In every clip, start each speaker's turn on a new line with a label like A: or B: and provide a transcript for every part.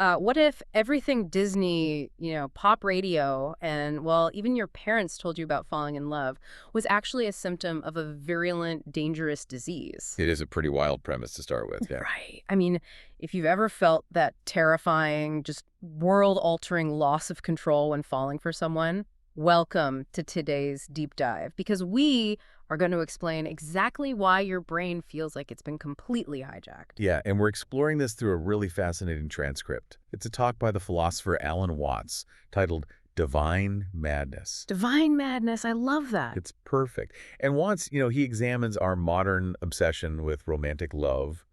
A: What if everything Disney, pop radio, and, well, even your parents told you about falling in love was actually a symptom of a virulent, dangerous disease?
B: It is a pretty wild premise to start with, yeah.
A: Right. I mean, if you've ever felt that terrifying, just world-altering loss of control when falling for someone, welcome to today's deep dive, because we are going to explain exactly why your brain feels like it's been completely hijacked.
B: Yeah, and we're exploring this through a really fascinating transcript. It's a talk by the philosopher Alan Watts titled Divine Madness.
A: Divine madness, I love that.
B: It's perfect. And Watts, he examines our modern obsession with romantic love,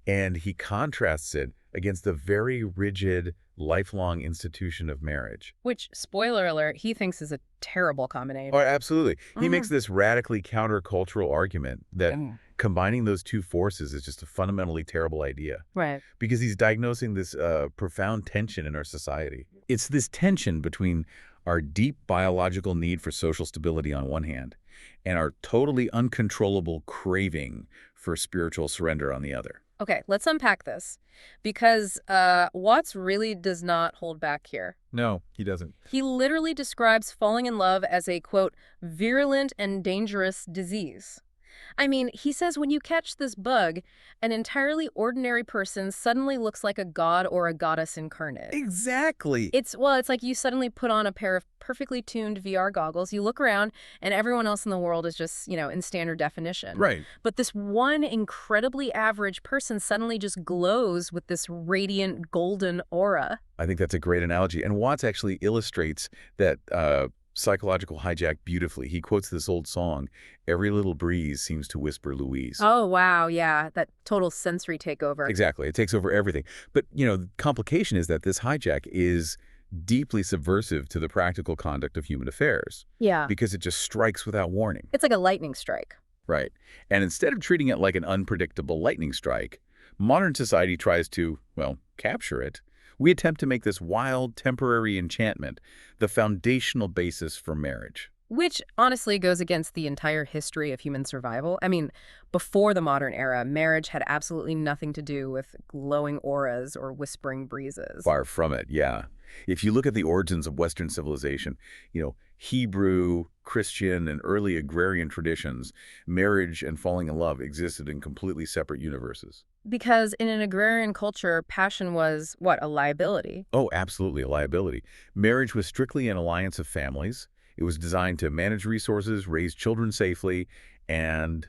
B: and he contrasts it against the very rigid, lifelong institution of marriage.
A: Which, spoiler alert, he thinks is a terrible combination.
B: Oh, absolutely. He makes
A: Mhm.
B: this radically countercultural argument that combining those two forces is just a fundamentally terrible idea,
A: Right.
B: because he's diagnosing this profound tension in our society. It's this tension between our deep biological need for social stability on one hand and our totally uncontrollable craving for spiritual surrender on the other.
A: Okay, let's unpack this, because Watts really does not hold back here.
B: No, he doesn't.
A: He literally describes falling in love as a, quote, virulent and dangerous disease. I mean, he says when you catch this bug, an entirely ordinary person suddenly looks like a god or a goddess incarnate.
B: Exactly.
A: It's like you suddenly put on a pair of perfectly tuned VR goggles, you look around, and everyone else in the world is just, in standard definition.
B: Right.
A: But this one incredibly average person suddenly just glows with this radiant golden aura.
B: I think that's a great analogy. And Watts actually illustrates that psychological hijack beautifully. He quotes this old song, "Every little breeze seems to whisper Louise."
A: Oh, wow, yeah, that total sensory takeover.
B: Exactly. It takes over everything. But, the complication is that this hijack is deeply subversive to the practical conduct of human affairs
A: Yeah.
B: because it just strikes without warning.
A: It's like a lightning strike.
B: Right. And instead of treating it like an unpredictable lightning strike, modern society tries to, well, capture it. We attempt to make this wild, temporary enchantment the foundational basis for marriage.
A: Which honestly goes against the entire history of human survival. I mean, before the modern era, marriage had absolutely nothing to do with glowing auras or whispering breezes.
B: Far from it, yeah. If you look at the origins of Western civilization, Hebrew, Christian, and early agrarian traditions, marriage and falling in love existed in completely separate universes.
A: Because in an agrarian culture, passion was, what, a liability?
B: Oh, absolutely, a liability. Marriage was strictly an alliance of families. It was designed to manage resources, raise children safely, and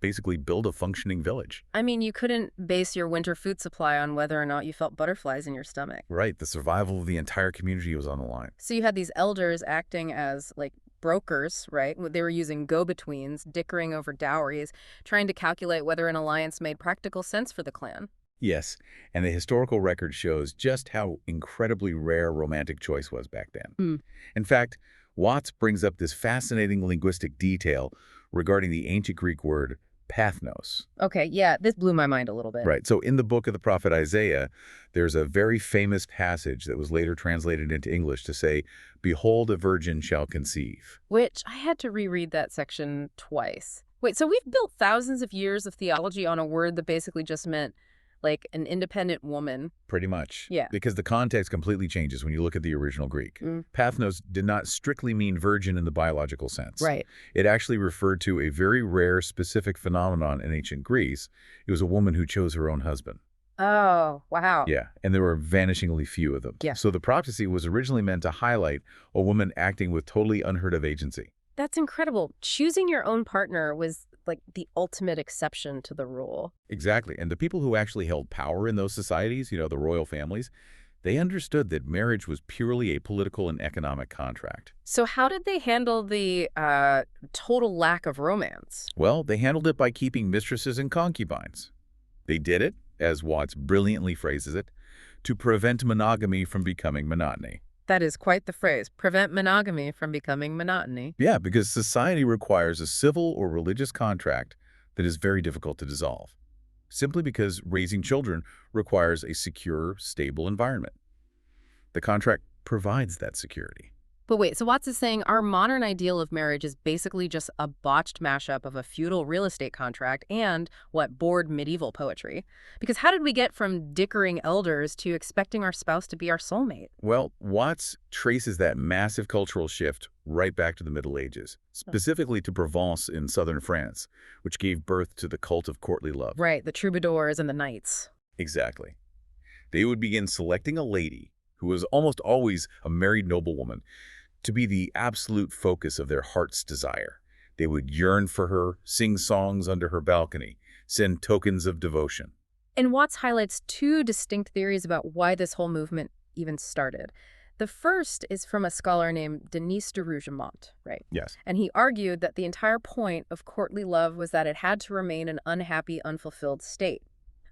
B: basically build a functioning village.
A: I mean, you couldn't base your winter food supply on whether or not you felt butterflies in your stomach.
B: Right, the survival of the entire community was on the line.
A: So you had these elders acting as, like, brokers, right? They were using go-betweens, dickering over dowries, trying to calculate whether an alliance made practical sense for the clan.
B: Yes, and the historical record shows just how incredibly rare romantic choice was back then.
A: Mm.
B: In fact, Watts brings up this fascinating linguistic detail regarding the ancient Greek word pathnos.
A: Okay, yeah, this blew my mind a little bit.
B: Right, so in the book of the prophet Isaiah, there's a very famous passage that was later translated into English to say, "Behold, a virgin shall conceive."
A: Which I had to reread that section twice. Wait, so we've built thousands of years of theology on a word that basically just meant, like, an independent woman.
B: Pretty much.
A: Yeah.
B: Because the context completely changes when you look at the original Greek.
A: Mm.
B: Pathnos did not strictly mean virgin in the biological sense.
A: Right.
B: It actually referred to a very rare specific phenomenon in ancient Greece. It was a woman who chose her own husband.
A: Oh, wow.
B: Yeah, and there were vanishingly few of them.
A: Yeah.
B: So the prophecy was originally meant to highlight a woman acting with totally unheard of agency.
A: That's incredible. Choosing your own partner was, like, the ultimate exception to the rule.
B: Exactly. And the people who actually held power in those societies, the royal families, they understood that marriage was purely a political and economic contract.
A: So how did they handle the total lack of romance?
B: Well, they handled it by keeping mistresses and concubines. They did it, as Watts brilliantly phrases it, to prevent monogamy from becoming monotony.
A: That is quite the phrase. Prevent monogamy from becoming monotony.
B: Yeah, because society requires a civil or religious contract that is very difficult to dissolve, simply because raising children requires a secure, stable environment. The contract provides that security.
A: But wait, so Watts is saying our modern ideal of marriage is basically just a botched mashup of a feudal real estate contract and, what, bored medieval poetry. Because how did we get from dickering elders to expecting our spouse to be our soulmate?
B: Well, Watts traces that massive cultural shift right back to the Middle Ages,
A: Huh.
B: specifically to Provence in southern France, which gave birth to the cult of courtly love.
A: Right, the troubadours and the knights.
B: Exactly. They would begin selecting a lady, who was almost always a married noblewoman, to be the absolute focus of their heart's desire. They would yearn for her, sing songs under her balcony, send tokens of devotion.
A: And Watts highlights two distinct theories about why this whole movement even started. The first is from a scholar named Denis de Rougemont, right?
B: Yes.
A: And he argued that the entire point of courtly love was that it had to remain an unhappy, unfulfilled state.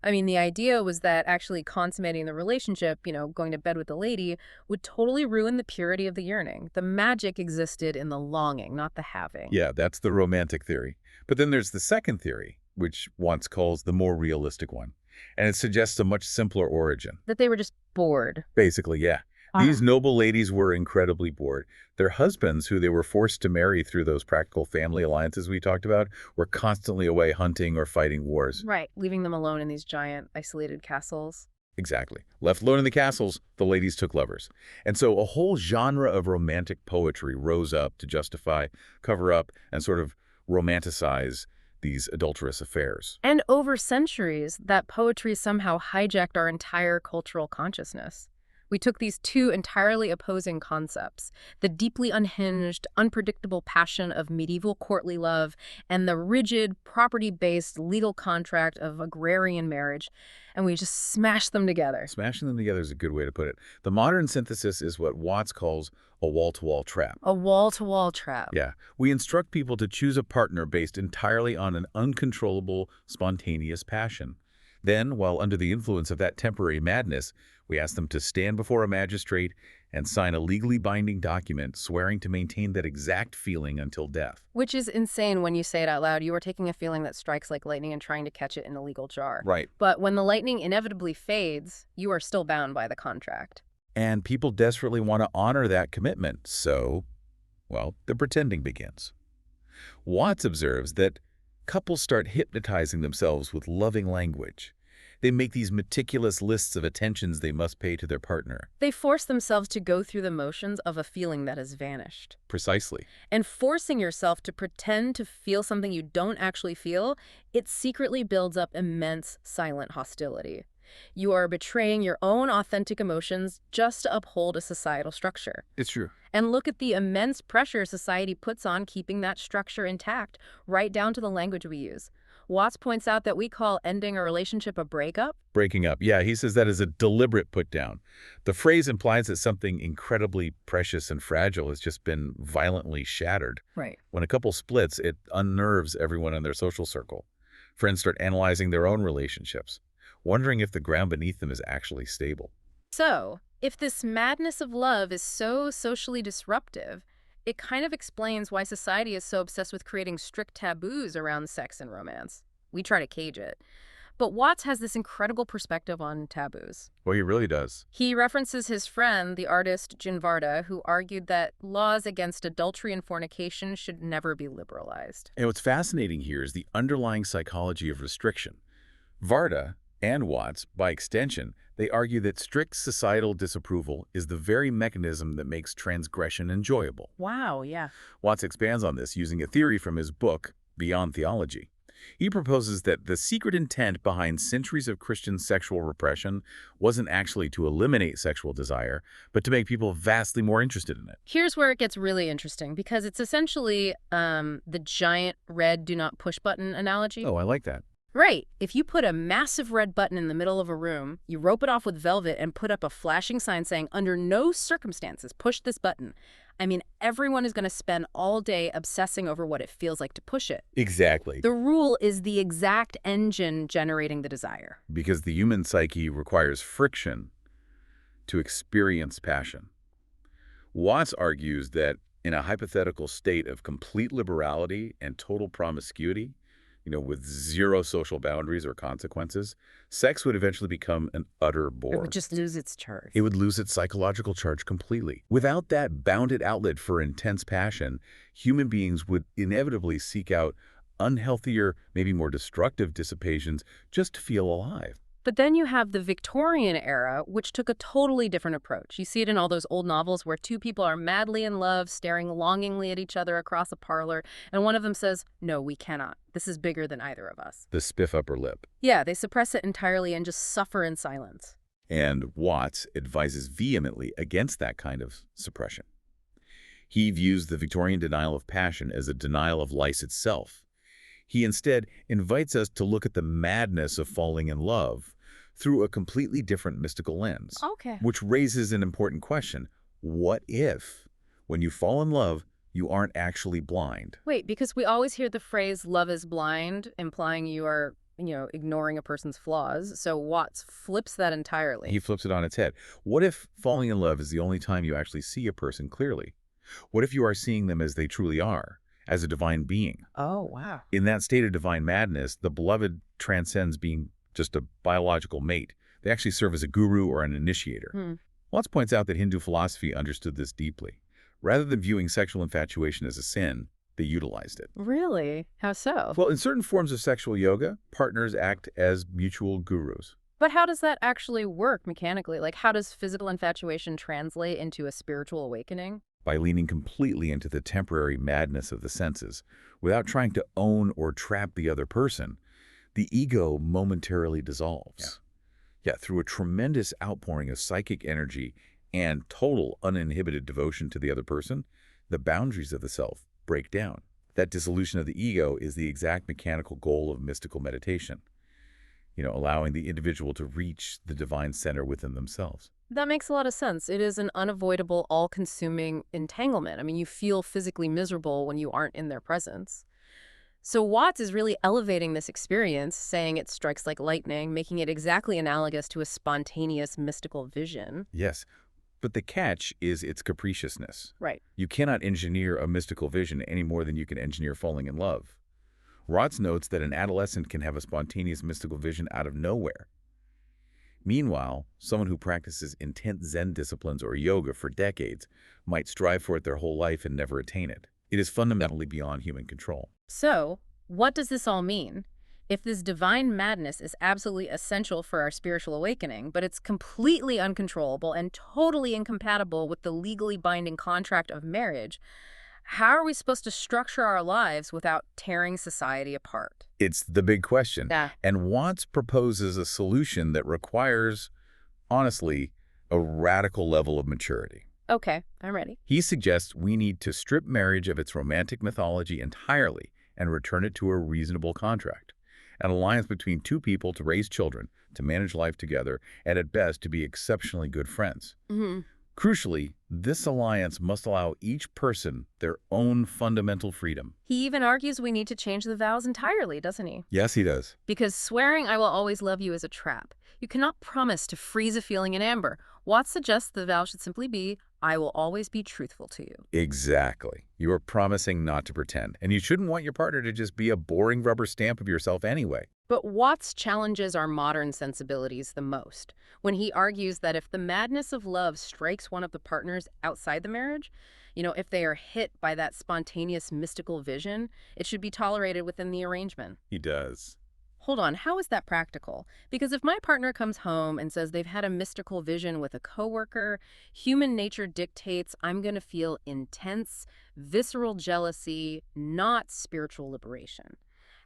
A: I mean, the idea was that actually consummating the relationship, going to bed with the lady, would totally ruin the purity of the yearning. The magic existed in the longing, not the having.
B: Yeah, that's the romantic theory. But then there's the second theory, which Watts calls the more realistic one. And it suggests a much simpler origin.
A: That they were just bored.
B: Basically, yeah. These noble ladies were incredibly bored. Their husbands, who they were forced to marry through those practical family alliances we talked about, were constantly away hunting or fighting wars.
A: Right, leaving them alone in these giant, isolated castles.
B: Exactly. Left alone in the castles, the ladies took lovers. And so a whole genre of romantic poetry rose up to justify, cover up, and sort of romanticize these adulterous affairs.
A: And over centuries, that poetry somehow hijacked our entire cultural consciousness. We took these two entirely opposing concepts, the deeply unhinged, unpredictable passion of medieval courtly love and the rigid, property-based legal contract of agrarian marriage, and we just smashed them together.
B: Smashing them together is a good way to put it. The modern synthesis is what Watts calls a wall-to-wall trap.
A: A wall-to-wall trap.
B: Yeah, we instruct people to choose a partner based entirely on an uncontrollable, spontaneous passion. Then, while under the influence of that temporary madness, we ask them to stand before a magistrate and sign a legally binding document swearing to maintain that exact feeling until death.
A: Which is insane when you say it out loud. You are taking a feeling that strikes like lightning and trying to catch it in a legal jar.
B: Right.
A: But when the lightning inevitably fades, you are still bound by the contract.
B: And people desperately want to honor that commitment, so, well, the pretending begins. Watts observes that couples start hypnotizing themselves with loving language. They make these meticulous lists of attentions they must pay to their partner.
A: They force themselves to go through the motions of a feeling that has vanished.
B: Precisely.
A: And forcing yourself to pretend to feel something you don't actually feel, it secretly builds up immense silent hostility. You are betraying your own authentic emotions just to uphold a societal structure.
B: It's true.
A: And look at the immense pressure society puts on keeping that structure intact, right down to the language we use. Watts points out that we call ending a relationship a breakup.
B: Breaking up. Yeah, he says that is a deliberate put down. The phrase implies that something incredibly precious and fragile has just been violently shattered.
A: Right.
B: When a couple splits, it unnerves everyone in their social circle. Friends start analyzing their own relationships, wondering if the ground beneath them is actually stable.
A: So, if this madness of love is so socially disruptive, it kind of explains why society is so obsessed with creating strict taboos around sex and romance. We try to cage it. But Watts has this incredible perspective on taboos.
B: Well, he really does.
A: He references his friend, the artist Jin Varda, who argued that laws against adultery and fornication should never be liberalized.
B: And what's fascinating here is the underlying psychology of restriction. Varda and Watts, by extension, they argue that strict societal disapproval is the very mechanism that makes transgression enjoyable.
A: Wow, yeah.
B: Watts expands on this using a theory from his book, Beyond Theology. He proposes that the secret intent behind centuries of Christian sexual repression wasn't actually to eliminate sexual desire, but to make people vastly more interested in it.
A: Here's where it gets really interesting, because it's essentially the giant red do not push button analogy.
B: Oh, I like that.
A: Right. If you put a massive red button in the middle of a room, you rope it off with velvet and put up a flashing sign saying, under no circumstances, push this button. I mean, everyone is going to spend all day obsessing over what it feels like to push it.
B: Exactly.
A: The rule is the exact engine generating the desire.
B: Because the human psyche requires friction to experience passion. Watts argues that in a hypothetical state of complete liberality and total promiscuity, with zero social boundaries or consequences, sex would eventually become an utter
A: It would
B: bore.
A: just lose its charge.
B: It would lose its psychological charge completely. Without that bounded outlet for intense passion, human beings would inevitably seek out unhealthier, maybe more destructive dissipations just to feel alive.
A: But then you have the Victorian era, which took a totally different approach. You see it in all those old novels where two people are madly in love, staring longingly at each other across a parlor, and one of them says, "No, we cannot. This is bigger than either of us."
B: The stiff upper lip.
A: Yeah, they suppress it entirely and just suffer in silence.
B: And Watts advises vehemently against that kind of suppression. He views the Victorian denial of passion as a denial of life itself. He instead invites us to look at the madness of falling in love through a completely different mystical lens,
A: Okay.
B: which raises an important question. What if, when you fall in love, you aren't actually blind?
A: Wait, because we always hear the phrase love is blind, implying you are, ignoring a person's flaws. So Watts flips that entirely.
B: He flips it on its head. What if falling in love is the only time you actually see a person clearly? What if you are seeing them as they truly are, as a divine being?
A: Oh, wow.
B: In that state of divine madness, the beloved transcends being just a biological mate. They actually serve as a guru or an initiator. Watts points out that Hindu philosophy understood this deeply. Rather than viewing sexual infatuation as a sin, they utilized it.
A: Really? How so?
B: Well, in certain forms of sexual yoga, partners act as mutual gurus.
A: But how does that actually work mechanically? Like, how does physical infatuation translate into a spiritual awakening?
B: By leaning completely into the temporary madness of the senses, without trying to own or trap the other person, the ego momentarily dissolves. Yeah, through a tremendous outpouring of psychic energy and total uninhibited devotion to the other person, the boundaries of the self break down. That dissolution of the ego is the exact mechanical goal of mystical meditation, allowing the individual to reach the divine center within themselves.
A: That makes a lot of sense. It is an unavoidable, all-consuming entanglement. I mean, you feel physically miserable when you aren't in their presence. So Watts is really elevating this experience, saying it strikes like lightning, making it exactly analogous to a spontaneous mystical vision.
B: Yes, but the catch is its capriciousness.
A: Right.
B: You cannot engineer a mystical vision any more than you can engineer falling in love. Watts notes that an adolescent can have a spontaneous mystical vision out of nowhere. Meanwhile, someone who practices intense Zen disciplines or yoga for decades might strive for it their whole life and never attain it. It is fundamentally beyond human control.
A: So, what does this all mean? If this divine madness is absolutely essential for our spiritual awakening, but it's completely uncontrollable and totally incompatible with the legally binding contract of marriage, how are we supposed to structure our lives without tearing society apart?
B: It's the big question.
A: Yeah.
B: And Watts proposes a solution that requires, honestly, a radical level of maturity.
A: Okay, I'm ready.
B: He suggests we need to strip marriage of its romantic mythology entirely and return it to a reasonable contract, an alliance between two people to raise children, to manage life together, and at best to be exceptionally good friends. Crucially, this alliance must allow each person their own fundamental freedom.
A: He even argues we need to change the vows entirely, doesn't he?
B: Yes, he does.
A: Because swearing I will always love you is a trap. You cannot promise to freeze a feeling in amber. Watts suggests the vow should simply be, I will always be truthful to you.
B: Exactly. You are promising not to pretend, and you shouldn't want your partner to just be a boring rubber stamp of yourself anyway.
A: But Watts challenges our modern sensibilities the most when he argues that if the madness of love strikes one of the partners outside the marriage, if they are hit by that spontaneous mystical vision, it should be tolerated within the arrangement.
B: He does.
A: Hold on, how is that practical? Because if my partner comes home and says they've had a mystical vision with a coworker, human nature dictates I'm going to feel intense, visceral jealousy, not spiritual liberation.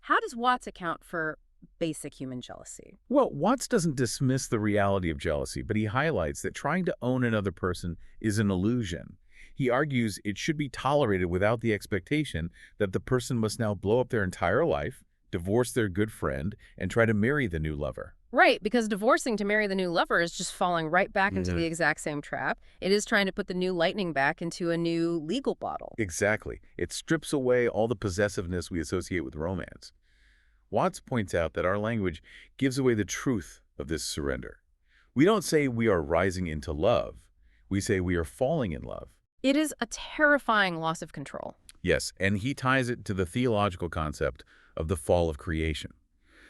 A: How does Watts account for basic human jealousy?
B: Well, Watts doesn't dismiss the reality of jealousy, but he highlights that trying to own another person is an illusion. He argues it should be tolerated without the expectation that the person must now blow up their entire life, divorce their good friend, and try to marry the new lover.
A: Right, because divorcing to marry the new lover is just falling right back into the exact same trap. It is trying to put the new lightning back into a new legal bottle.
B: Exactly. It strips away all the possessiveness we associate with romance. Watts points out that our language gives away the truth of this surrender. We don't say we are rising into love. We say we are falling in love.
A: It is a terrifying loss of control.
B: Yes, and he ties it to the theological concept of the fall of creation.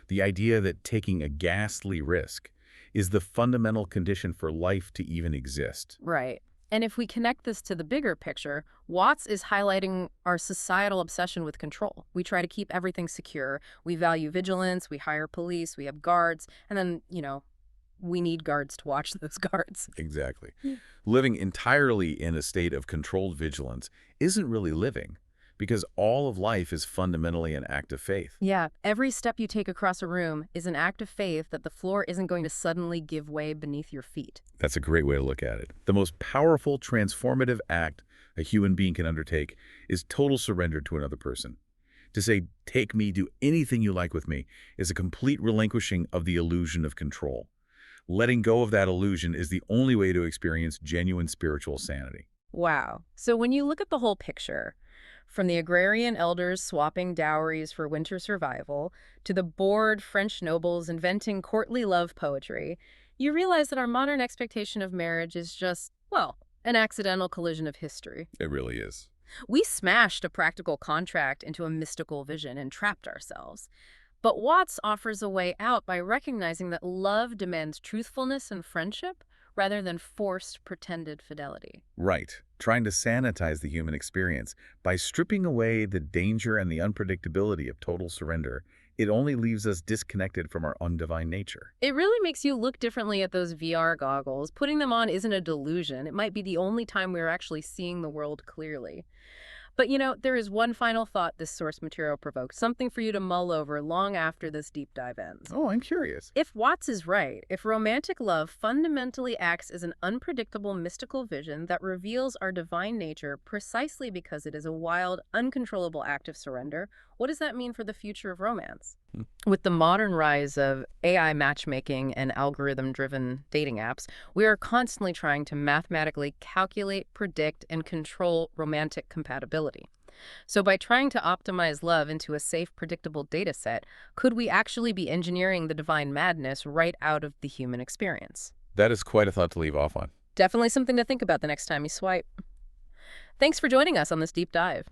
B: The idea that taking a ghastly risk is the fundamental condition for life to even exist.
A: Right. And if we connect this to the bigger picture, Watts is highlighting our societal obsession with control. We try to keep everything secure. We value vigilance, we hire police, we have guards, and then, we need guards to watch those guards.
B: Exactly.
A: Yeah.
B: Living entirely in a state of controlled vigilance isn't really living, because all of life is fundamentally an act of faith.
A: Yeah, every step you take across a room is an act of faith that the floor isn't going to suddenly give way beneath your feet.
B: That's a great way to look at it. The most powerful, transformative act a human being can undertake is total surrender to another person. To say, take me, do anything you like with me, is a complete relinquishing of the illusion of control. Letting go of that illusion is the only way to experience genuine spiritual sanity.
A: Wow. So when you look at the whole picture, from the agrarian elders swapping dowries for winter survival to the bored French nobles inventing courtly love poetry, you realize that our modern expectation of marriage is just, well, an accidental collision of history.
B: It really is.
A: We smashed a practical contract into a mystical vision and trapped ourselves. But Watts offers a way out by recognizing that love demands truthfulness and friendship rather than forced, pretended fidelity.
B: Right. Trying to sanitize the human experience by stripping away the danger and the unpredictability of total surrender, it only leaves us disconnected from our undivine nature.
A: It really makes you look differently at those VR goggles. Putting them on isn't a delusion. It might be the only time we're actually seeing the world clearly. But there is one final thought this source material provokes, something for you to mull over long after this deep dive ends.
B: Oh, I'm curious.
A: If Watts is right, if romantic love fundamentally acts as an unpredictable mystical vision that reveals our divine nature precisely because it is a wild, uncontrollable act of surrender, what does that mean for the future of romance? With the modern rise of AI matchmaking and algorithm-driven dating apps, we are constantly trying to mathematically calculate, predict, and control romantic compatibility. So by trying to optimize love into a safe, predictable data set, could we actually be engineering the divine madness right out of the human experience?
B: That is quite a thought to leave off on.
A: Definitely something to think about the next time you swipe. Thanks for joining us on this deep dive.